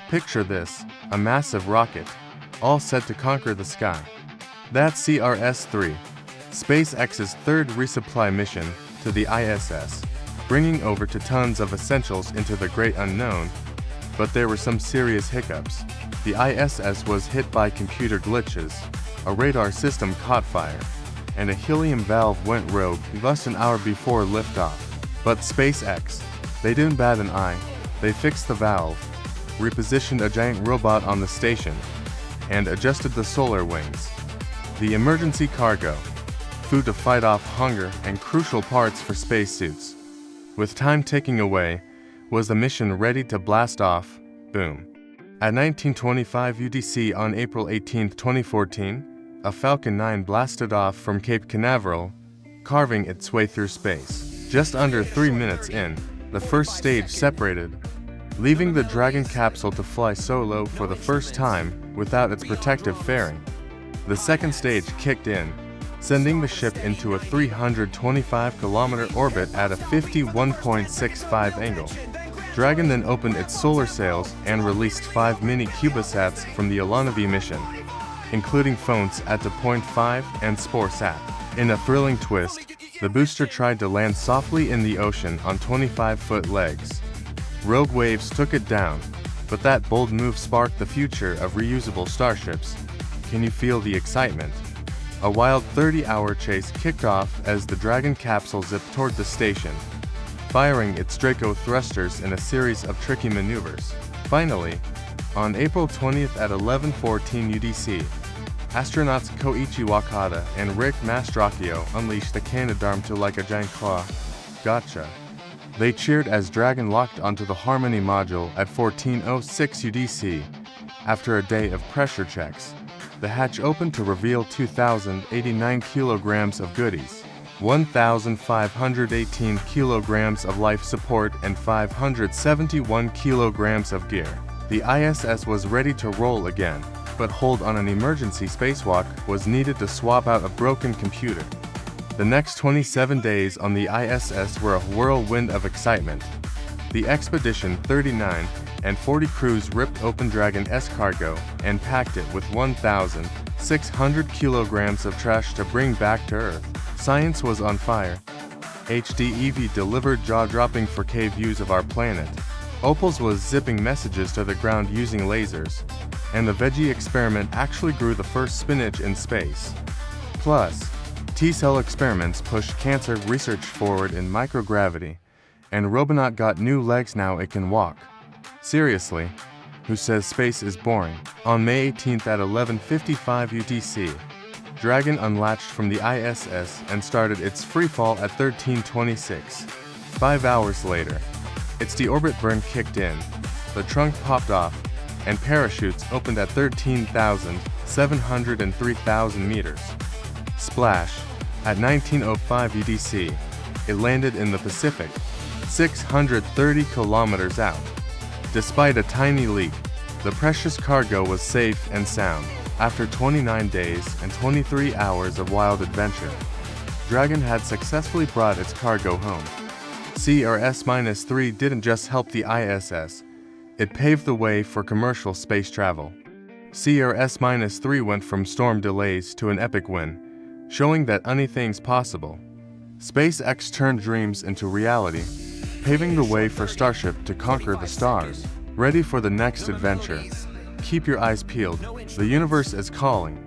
Picture this, a massive rocket, all set to conquer the sky. That's CRS-3, SpaceX's third resupply mission to the ISS, bringing over 2 tons of essentials into the great unknown. But there were some serious hiccups. The ISS was hit by computer glitches, a radar system caught fire, and a helium valve went rogue less than an hour before liftoff. But SpaceX, they didn't bat an eye. They fixed the valve, repositioned a giant robot on the station, and adjusted the solar wings. The emergency cargo, food to fight off hunger, and crucial parts for spacesuits. With time ticking away, was the mission ready to blast off? Boom. At 1925 UTC on April 18, 2014, a Falcon 9 blasted off from Cape Canaveral, carving its way through space. Just under 3 minutes in, the first stage separated, leaving the Dragon capsule to fly solo for the first time without its protective fairing. The second stage kicked in, sending the ship into a 325-kilometer orbit at a 51.65 angle. Dragon then opened its solar sails and released 5 mini CubeSats from the Alanavi mission, including phones at the Point 5 and SpaceX. In a thrilling twist, the booster tried to land softly in the ocean on 25-foot legs. Rogue waves took it down, but that bold move sparked the future of reusable starships. Can you feel the excitement? A wild 30-hour chase kicked off as the Dragon capsule zipped toward the station, firing its Draco thrusters in a series of tricky maneuvers. Finally, on April 20th at 11:14 UTC, astronauts Koichi Wakata and Rick Mastracchio unleashed the Canadarm to like a giant claw. Gotcha. They cheered as Dragon locked onto the Harmony module at 14:06 UTC. After a day of pressure checks, the hatch opened to reveal 2,089 kilograms of goodies, 1,518 kilograms of life support, and 571 kilograms of gear. The ISS was ready to roll again, but hold on an emergency spacewalk was needed to swap out a broken computer. The next 27 days on the ISS were a whirlwind of excitement. The Expedition 39 and 40 crews ripped open Dragon-S cargo and packed it with 1,600 kilograms of trash to bring back to Earth. Science was on fire. HDEV delivered jaw-dropping 4K views of our planet. Opals was zipping messages to the ground using lasers. And the veggie experiment actually grew the first spinach in space. Plus, T-cell experiments pushed cancer research forward in microgravity, and Robonaut got new legs, now it can walk. Seriously, who says space is boring? On May 18th at 11:55 UTC, Dragon unlatched from the ISS and started its freefall at 13:26. 5 hours later, its deorbit burn kicked in, the trunk popped off, and parachutes opened at 13,703,000 meters. Splash! At 19:05 UTC, it landed in the Pacific, 630 kilometers out. Despite a tiny leak, the precious cargo was safe and sound. After 29 days and 23 hours of wild adventure, Dragon had successfully brought its cargo home. CRS-3 didn't just help the ISS, it paved the way for commercial space travel. CRS-3 went from storm delays to an epic win, showing that anything's possible. SpaceX turned dreams into reality, paving the way for Starship to conquer the stars. Ready for the next adventure? Keep your eyes peeled, the universe is calling.